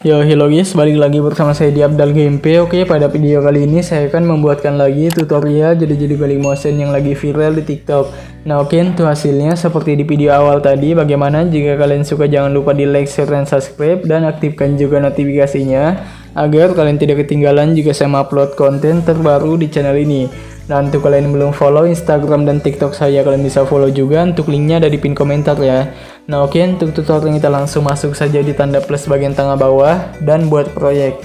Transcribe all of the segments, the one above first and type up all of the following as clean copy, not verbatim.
Yo, hello guys, balik lagi bersama saya di Abdal Gameplay. Oke, pada video kali ini saya akan membuatkan lagi tutorial jadi balik motion yang lagi viral di TikTok. Nah, oke, untuk hasilnya seperti di video awal tadi. Bagaimana? Jika kalian suka, jangan lupa di like, share, dan subscribe, dan aktifkan juga notifikasinya agar kalian tidak ketinggalan jika saya upload konten terbaru di channel ini. Nah, untuk kalian yang belum follow Instagram dan TikTok saya, kalian bisa follow juga. Untuk linknya ada di pin komentar ya. Nah, oke, untuk tutorial kita langsung masuk saja di tanda plus bagian tengah bawah dan buat proyek.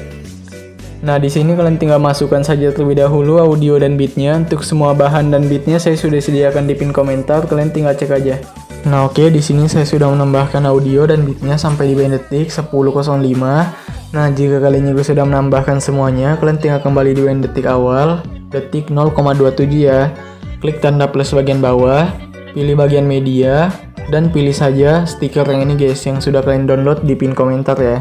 Nah, di sini kalian tinggal masukkan saja terlebih dahulu audio dan beatnya. Untuk semua bahan dan beatnya saya sudah sediakan di pin komentar, kalian tinggal cek aja. Nah, oke, di sini saya sudah menambahkan audio dan beatnya sampai di bagian detik 10.05. Nah, jika kalian juga sudah menambahkan semuanya, kalian tinggal kembali di bagian detik awal, detik 0,27 ya. Klik tanda plus bagian bawah, pilih bagian media, dan pilih saja stiker yang ini guys, yang sudah kalian download di pin komentar ya.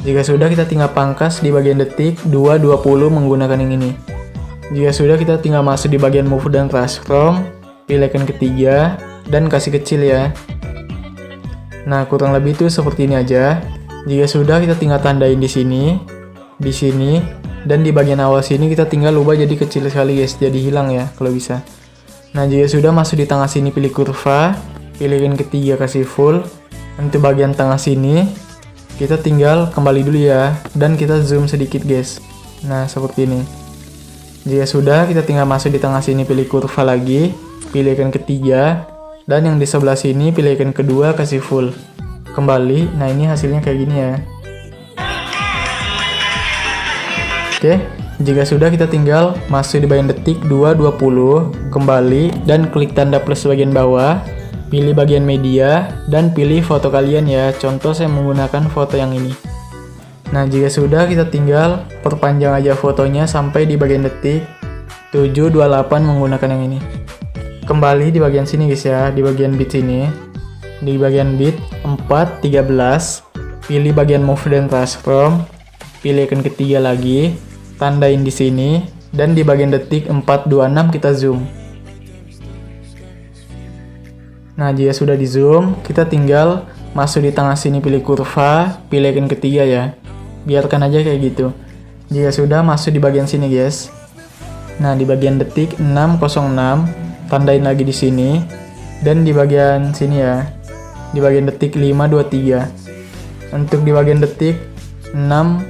Jika sudah, kita tinggal pangkas di bagian detik 2.20 menggunakan yang ini. Jika sudah, kita tinggal masuk di bagian move dan transform, pilih icon ketiga, dan kasih kecil ya. Nah, kurang lebih itu seperti ini aja. Jika sudah, kita tinggal tandain di sini, dan di bagian awal sini kita tinggal ubah jadi kecil sekali guys, jadi hilang ya kalau bisa. Nah, jika sudah, masuk di tengah sini pilih kurva, pilihin ketiga kasih full. Untuk bagian tengah sini kita tinggal kembali dulu ya, dan kita zoom sedikit guys. Nah, seperti ini. Jika sudah, kita tinggal masuk di tengah sini pilih kurva lagi, pilihkan ketiga, dan yang di sebelah sini pilihkan kedua kasih full. Kembali. Nah, ini hasilnya kayak gini ya. Oke, jika sudah, kita tinggal masuk di bagian detik 2.20, kembali, dan klik tanda plus bagian bawah, pilih bagian media, dan pilih foto kalian ya. Contoh saya menggunakan foto yang ini. Nah, jika sudah, kita tinggal perpanjang aja fotonya sampai di bagian detik 7.28 menggunakan yang ini. Kembali di bagian sini guys ya, di bagian beat sini. Di bagian beat 4.13, pilih bagian move dan transform, pilih icon ketiga lagi, tandain di sini, dan di bagian detik 4.26 kita zoom. Nah, jika sudah di zoom, kita tinggal masuk di tengah sini pilih kurva, pilih icon ketiga ya. Biarkan aja kayak gitu. Jika sudah, masuk di bagian sini guys. Nah, di bagian detik 6.06, tandain lagi di sini, dan di bagian sini ya. Di bagian detik 5.23. Untuk di bagian detik 6.19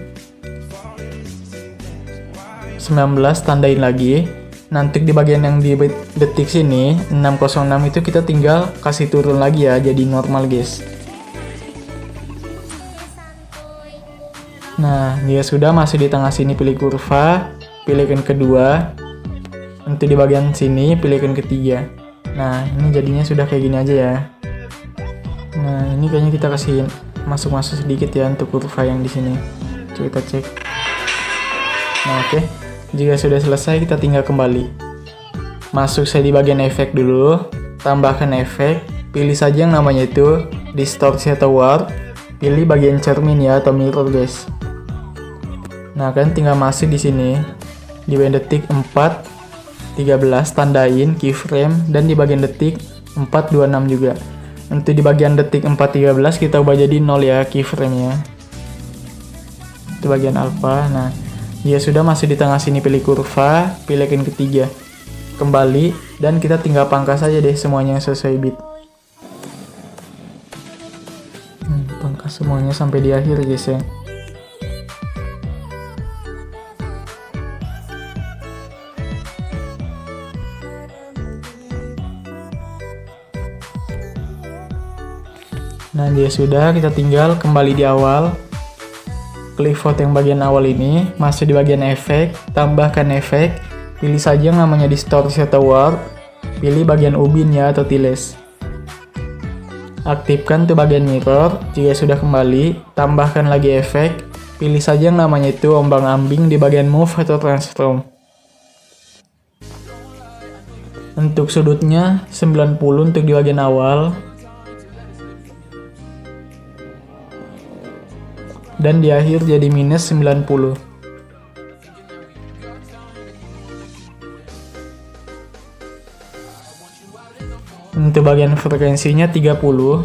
tandain lagi. Nanti di bagian yang di detik sini 6.06 itu kita tinggal kasih turun lagi ya, jadi normal guys. Nah, dia sudah masuk di tengah sini pilih kurva, pilihkan kedua. Untuk di bagian sini pilihkan ketiga. Nah, ini jadinya sudah kayak gini aja ya. Nah, ini kayaknya kita kasih masuk sedikit ya untuk kurva yang di sini. Coba kita cek. Nah, oke. Jika sudah selesai, kita tinggal kembali. Masuk saya di bagian efek dulu, tambahkan efek, pilih saja yang namanya itu distorsi atau warp, pilih bagian cermin ya atau mirror guys. Nah, kalian tinggal masuk di sini di bagian detik 4.13 tandain keyframe, dan di bagian detik 4.26 juga. Untuk di bagian detik 4.13 kita ubah jadi 0 ya keyframe-nya. Itu bagian alpha. Nah, dia sudah masuk di tengah sini pilih kurva, pilih icon ketiga. Kembali, dan kita tinggal pangkas saja deh semuanya sesuai beat. Pangkas semuanya sampai di akhir guys ya. Nah, dia sudah, kita tinggal kembali di awal. Klik vote yang bagian awal ini, masuk di bagian efek, tambahkan efek, pilih saja yang namanya distorsi atau warp, pilih bagian ubin ya atau tiles. Aktifkan tuh bagian mirror. Jika sudah kembali, tambahkan lagi efek, pilih saja yang namanya itu ombang-ambing di bagian move atau transform. Untuk sudutnya 90 untuk di bagian awal. Dan di akhir jadi minus 90. Untuk bagian frekuensinya 30.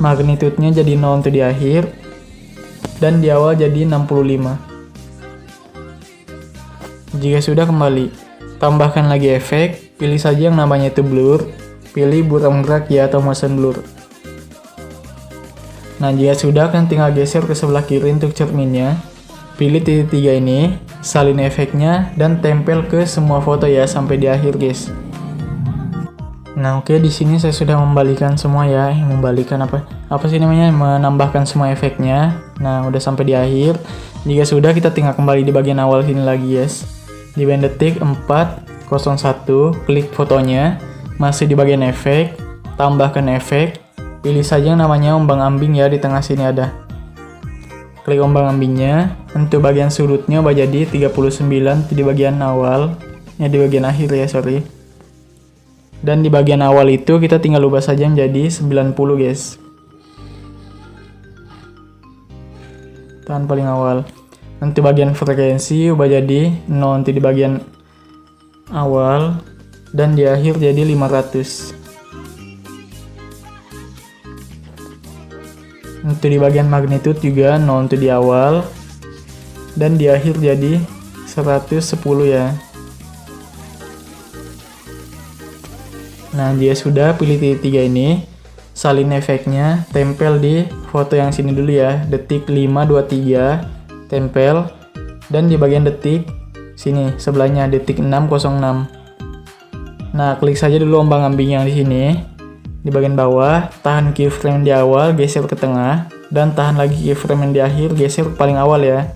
Magnitudenya jadi 0 untuk di akhir. dan di awal jadi 65. Jika sudah kembali, tambahkan lagi efek, pilih saja yang namanya itu blur, pilih buram gerak ya atau motion blur. Nah jika sudah kan tinggal geser ke sebelah kiri untuk cerminnya, pilih titik 3 ini, salin efeknya dan tempel ke semua foto ya sampai di akhir guys. Nah oke, di sini saya sudah membalikan semua ya, membalikan apa sih namanya, menambahkan semua efeknya. Nah udah sampai di akhir. Jika sudah, kita tinggal kembali di bagian awal sini lagi guys. Di bagian detik 401, klik fotonya, masih di bagian efek, tambahkan efek, pilih saja yang namanya ombang-ambing ya, di tengah sini ada. Klik ombang-ambingnya, untuk bagian sudutnya ubah jadi 39 di bagian awal, ya di bagian akhir ya sorry. Dan di bagian awal itu kita tinggal ubah saja menjadi 90 guys. Tahan paling awal. Nanti bagian frekuensi ubah jadi 0 di bagian awal dan di akhir jadi 500. Untuk di bagian magnitude juga 0 di awal dan di akhir jadi 110 ya. Nah dia sudah, pilih titik 3 ini, salin efeknya, tempel di foto yang sini dulu ya, detik 523, tempel, dan di bagian detik sini sebelahnya detik 606. Nah klik saja dulu ombang-ambing yang di sini, di bagian bawah, tahan keyframe di awal, geser ke tengah, dan tahan lagi keyframe yang di akhir, geser ke paling awal ya.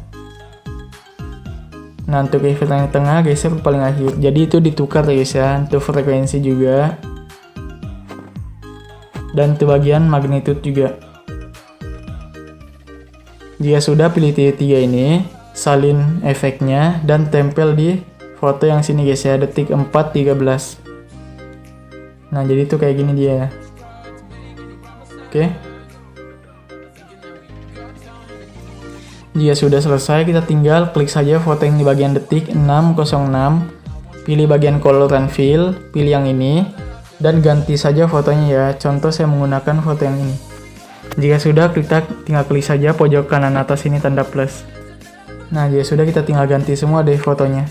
Nah untuk keyframe yang tengah, geser ke paling akhir, jadi itu ditukar guys ya, untuk frekuensi juga. Dan untuk bagian magnitude juga. Jika sudah, pilih titik 3 ini, salin efeknya dan tempel di foto yang sini guys ya, detik 413. Nah jadi itu kayak gini dia. Oke. Jika sudah selesai, kita tinggal klik saja foto yang di bagian detik 606, pilih bagian color and fill, pilih yang ini, dan ganti saja fotonya ya. Contoh saya menggunakan foto yang ini. Jika sudah, kita tinggal klik saja pojok kanan atas ini tanda plus. Nah jika sudah, kita tinggal ganti semua dari fotonya.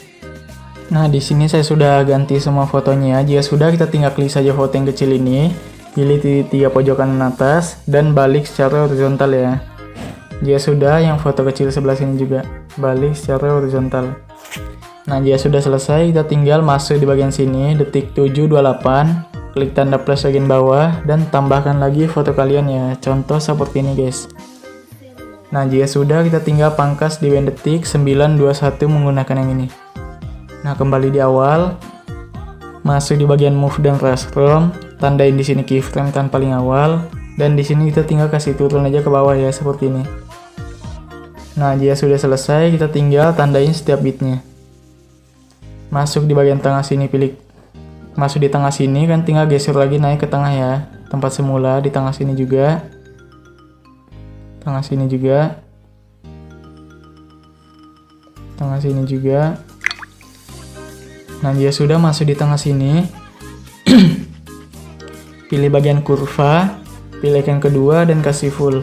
Nah di sini saya sudah ganti semua fotonya. Jika sudah, kita tinggal klik saja foto yang kecil ini, pilih titik 3 pojok kanan atas dan balik secara horizontal ya. Jika sudah, yang foto kecil sebelah sini juga balik secara horizontal. Nah jika sudah selesai, kita tinggal masuk di bagian sini detik 728, klik tanda plus bagian bawah dan tambahkan lagi foto kalian ya. Contoh seperti ini guys. Nah jika sudah, kita tinggal pangkas di bagian detik 921 menggunakan yang ini. Nah kembali di awal, masuk di bagian move dan raster, tandain di sini keyframe tan paling awal, dan di sini kita tinggal kasih turun aja ke bawah ya seperti ini. Nah jika sudah selesai, kita tinggal tandain setiap bitnya. Masuk di bagian tengah sini, pilih masuk di tengah sini kan, tinggal geser lagi naik ke tengah ya, tempat semula di tengah sini juga, tengah sini juga, tengah sini juga. Nah jika sudah masuk di tengah sini, pilih bagian kurva, pilih yang kedua dan kasih full,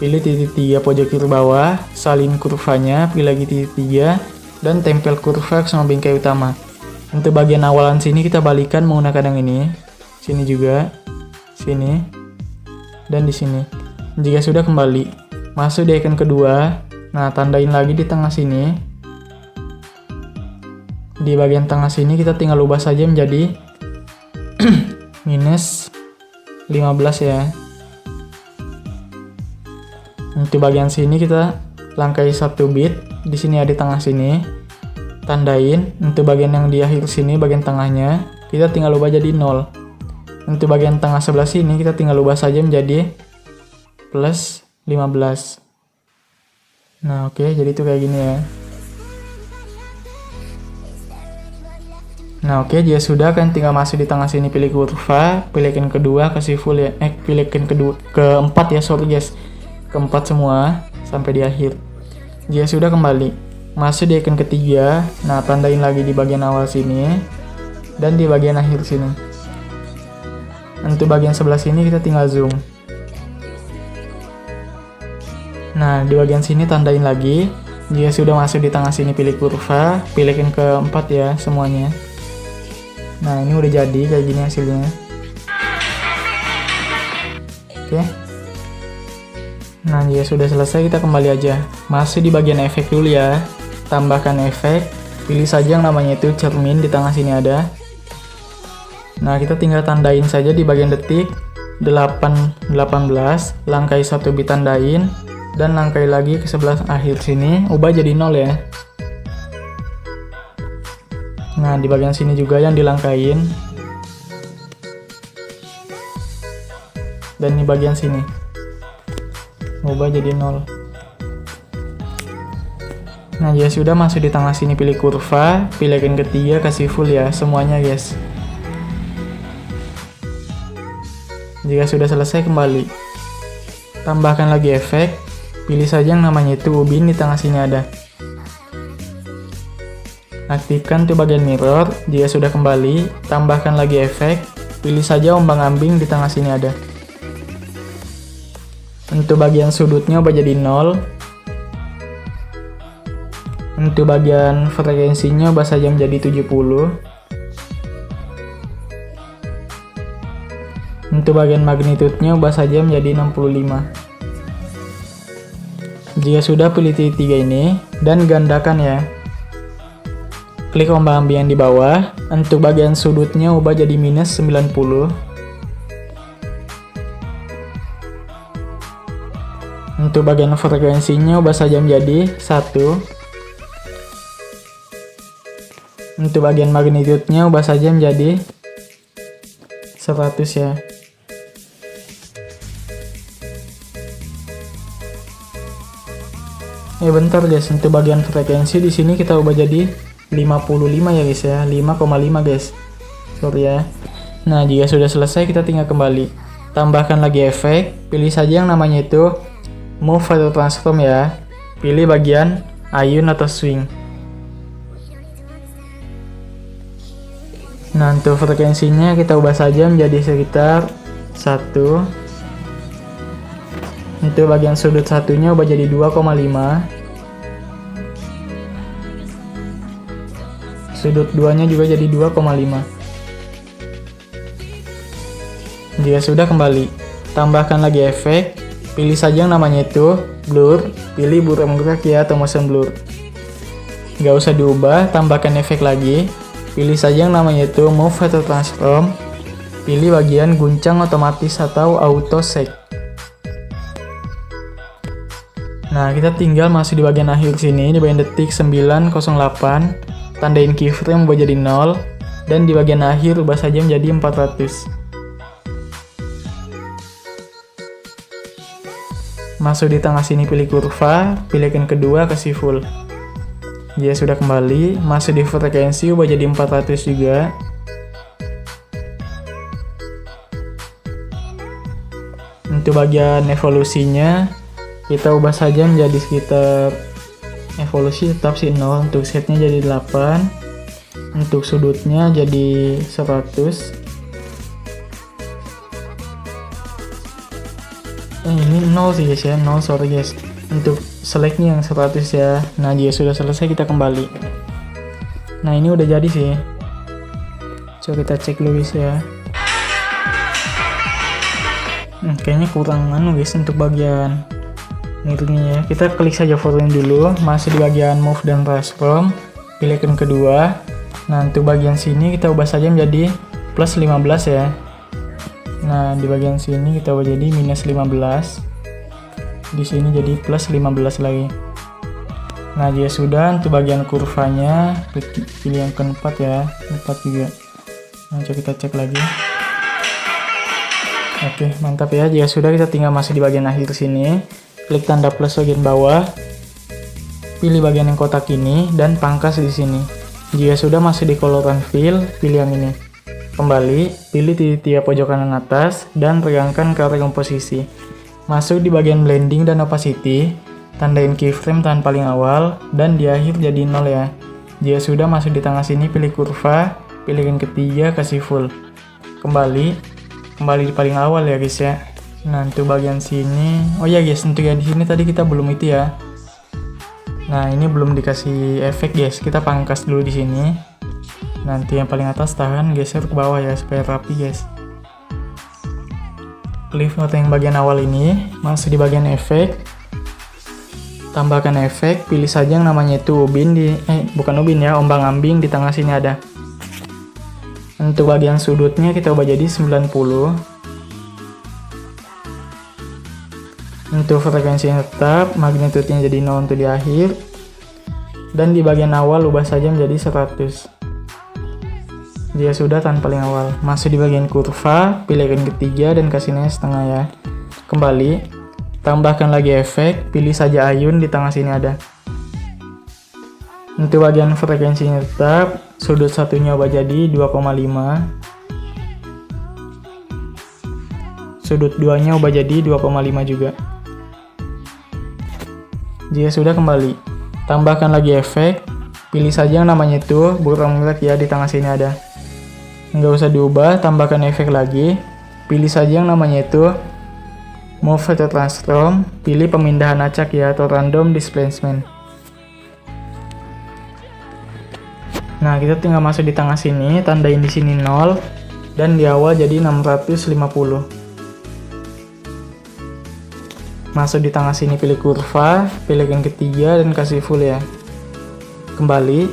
pilih titik 3 pojok kiri bawah, salin kurvanya, pilih lagi titik 3 dan tempel kurva sama bingkai utama. Untuk bagian awalan sini kita balikan menggunakan yang ini, sini juga, sini, dan di sini. Jika sudah, kembali masuk di icon kedua. Nah tandain lagi di tengah sini. Di bagian tengah sini kita tinggal ubah saja menjadi minus 15 ya. Untuk bagian sini kita langkai 1 bit, di sini ada di tengah sini. Tandain. Untuk bagian yang di akhir sini, bagian tengahnya, kita tinggal ubah jadi 0. Untuk bagian tengah sebelah sini, kita tinggal ubah saja menjadi plus 15. Nah oke, jadi itu kayak gini ya. Nah oke, jika sudah kan tinggal masuk di tengah sini, pilih kurva, pilih icon kedua, kasih full ya, pilih icon kedua, keempat ya, sorry guys, keempat semua sampai di akhir. Jika sudah, kembali masuk di icon ketiga. Nah tandain lagi di bagian awal sini dan di bagian akhir sini. Untuk bagian sebelah sini kita tinggal zoom. Nah, di bagian sini tandain lagi. Jika sudah masuk di tengah sini pilih kurva, pilihin ke 4 ya semuanya. Nah, ini udah jadi kayak gini hasilnya. Oke. Nah, jika sudah selesai kita kembali aja. Masih di bagian efek dulu ya. Tambahkan efek, pilih saja yang namanya itu cermin, di tengah sini ada. Nah, kita tinggal tandain saja di bagian detik 8, 18, langkai 1 bit tandain, dan langkai lagi ke sebelah akhir sini, ubah jadi 0 ya. Nah, di bagian sini juga yang dilangkain. Dan di bagian sini, ubah jadi 0. Nah, ya sudah masuk di tengah sini pilih kurva, pilihin ketiga kasih full ya semuanya guys. Jika sudah selesai kembali. Tambahkan lagi efek, pilih saja yang namanya itu ubin, di tengah sini ada. Aktifkan tuh bagian mirror, jika sudah kembali, tambahkan lagi efek, pilih saja ombang-ambing, di tengah sini ada. Untuk bagian sudutnya ubah jadi 0. Untuk bagian frekuensinya ubah saja menjadi 70. Untuk bagian magnitudenya ubah saja menjadi 65. Jika sudah, pilih titik 3 ini dan gandakan ya. Klik ombang-ambing yang di bawah. Untuk bagian sudutnya ubah jadi minus 90. Untuk bagian frekuensinya ubah saja menjadi 1. Untuk bagian magnitudenya ubah saja menjadi 100 ya. Bentar guys, untuk bagian frekuensi di sini kita ubah jadi 55 ya guys ya, 5,5 guys. Sorry ya. Nah, jika sudah selesai kita tinggal kembali. Tambahkan lagi efek, pilih saja yang namanya itu move atau transform ya. Pilih bagian ayun atau swing. Nah, untuk frekuensinya kita ubah saja menjadi sekitar 1. Untuk bagian sudut satunya ubah jadi 2,5. Sudut 2 nya juga jadi 2,5. Jika sudah kembali, tambahkan lagi efek, pilih saja yang namanya itu blur, pilih buram gerak ya atau motion blur. Gak usah diubah, tambahkan efek lagi, pilih saja yang namanya itu move atau transform, pilih bagian guncang otomatis atau auto shake. Nah, kita tinggal masuk di bagian akhir sini, di bagian detik 908, tandain keyframe ubah jadi 0, dan di bagian akhir ubah saja menjadi 400. Masuk di tengah sini pilih kurva, pilihin kedua kasih full. Jika sudah kembali, masuk di frekuensi ubah jadi 400 juga. Untuk bagian evolusinya, kita ubah saja menjadi sekitar, evolusi tetap sih 0, untuk setnya jadi 8, untuk sudutnya jadi 100. Ini 0 sih guys ya, 0, sorry guys. Untuk selectnya yang 100 ya. Nah, jika sudah selesai kita kembali. Nah, ini udah jadi sih. Coba kita cek dulu guys ya. Kayaknya kurang guys untuk bagian mirrornya ya. Kita klik saja fotonya dulu, masih di bagian move dan transform, pilihkan kedua. Nah, untuk bagian sini kita ubah saja menjadi plus 15 ya. Nah, di bagian sini kita ubah jadi minus 15. Di sini jadi plus 15 lagi. Nah, jika sudah, untuk bagian kurvanya pilih yang keempat ya, 4 juga. Nah, coba kita cek lagi. Oke, mantap ya. Jika sudah, kita tinggal masuk di bagian akhir sini. Klik tanda plus bagian bawah. Pilih bagian yang kotak ini dan pangkas di sini. Jika sudah masuk di coloran fill, pilih yang ini. Kembali, pilih titik pojok kanan atas dan regangkan ke arah komposisi. Masuk di bagian blending dan opacity, tandain keyframe tahan paling awal dan di akhir jadi 0 ya. Jika sudah masuk di tengah sini, pilih kurva, pilihin ketiga kasih full. Kembali di paling awal ya guys ya. Nah, untuk bagian sini, oh ya guys, untuk yang di sini tadi kita belum itu ya. Nah, ini belum dikasih efek guys, kita pangkas dulu di sini. Nanti yang paling atas tahan geser ke bawah ya supaya rapi guys. Klik foto yang bagian awal ini, masuk di bagian efek. Tambahkan efek, pilih saja yang namanya itu ubin bukan ubin ya, ombang-ambing di tengah sini ada. Untuk bagian sudutnya kita ubah jadi 90. Untuk frekuensinya tetap, magnitudenya jadi 0 untuk di akhir. Dan di bagian awal ubah saja menjadi 100. Jika sudah tahan paling awal. Masuk di bagian kurva, pilih yang ketiga dan kasih nilai setengah ya. Kembali, tambahkan lagi efek, pilih saja ayun di tengah sini ada. Untuk bagian frekuensinya tetap, sudut satunya ubah jadi 2,5. Sudut duanya ubah jadi 2,5 juga. Jika sudah kembali, tambahkan lagi efek, pilih saja yang namanya itu burung merak ya di tengah sini ada. Nggak usah diubah, tambahkan efek lagi, pilih saja yang namanya itu move atau transform, pilih pemindahan acak ya atau random displacement. Nah, kita tinggal masuk di tengah sini, tandain di sini 0 dan di awal jadi 650. Masuk di tengah sini, pilih kurva, pilih yang ketiga dan kasih full ya. Kembali,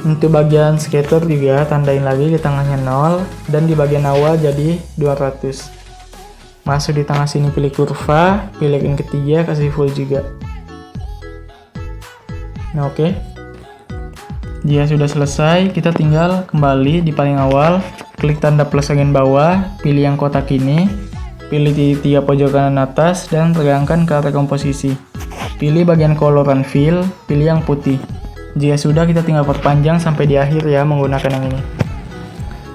untuk bagian skater juga tandain lagi di tengahnya 0 dan di bagian awal jadi 200. Masuk di tengah sini, pilih kurva, pilih yang ketiga, kasih full juga. Nah, oke. Jika sudah selesai, kita tinggal kembali di paling awal, klik tanda plus bagian bawah, pilih yang kotak ini. Pilih di 3 pojok kanan atas dan tegangkan ke arah komposisi. Pilih bagian color and fill, pilih yang putih. Jika sudah, kita tinggal perpanjang sampai di akhir ya menggunakan yang ini.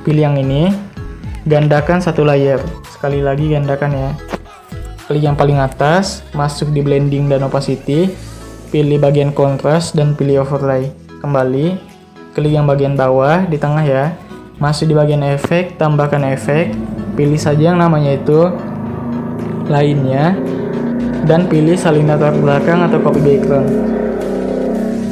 Pilih yang ini, gandakan satu layer. Sekali lagi gandakan ya. Klik yang paling atas, masuk di blending dan opacity, pilih bagian kontras dan pilih overlay. Kembali, klik yang bagian bawah di tengah ya. Masuk di bagian efek, tambahkan efek, pilih saja yang namanya itu lainnya, dan pilih salin latar belakang atau copy background.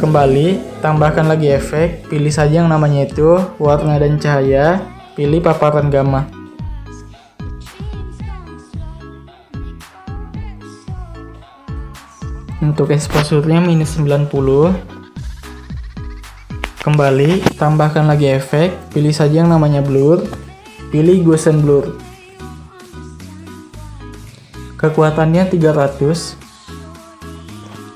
Kembali, tambahkan lagi efek, pilih saja yang namanya itu warna dan cahaya, pilih paparan gamma. Untuk exposure-nya minus 90. Kembali, tambahkan lagi efek, pilih saja yang namanya blur, pilih Gaussian blur. Kekuatannya 300.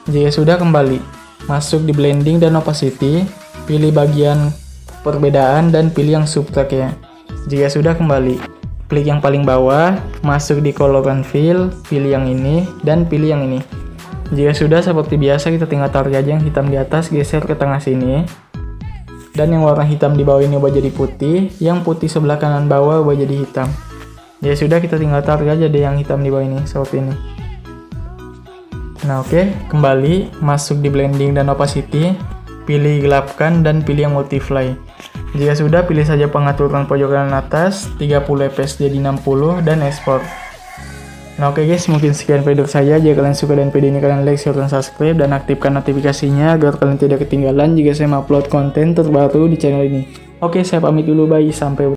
Jika sudah, kembali, masuk di blending dan opacity, pilih bagian perbedaan dan pilih yang subtract ya. Jika sudah, kembali, klik yang paling bawah, masuk di color and fill, pilih yang ini dan pilih yang ini. Jika sudah, seperti biasa kita tinggal tarik aja yang hitam di atas, geser ke tengah sini. Dan yang warna hitam di bawah ini ubah jadi putih, yang putih sebelah kanan bawah ubah jadi hitam. Ya sudah, kita tinggal tarik aja deh yang hitam di bawah ini, seperti ini. Nah oke, kembali, masuk di blending dan opacity, pilih gelapkan dan pilih yang multiply. Jika sudah, pilih saja pengaturan pojok kanan atas, 30 fps jadi 60 dan export. Nah oke guys, mungkin sekian video saya. Jika kalian suka dengan video ini, kalian like, share, dan subscribe, dan aktifkan notifikasinya agar kalian tidak ketinggalan jika saya upload konten terbaru di channel ini. Oke, saya pamit dulu, bye, sampai jumpa.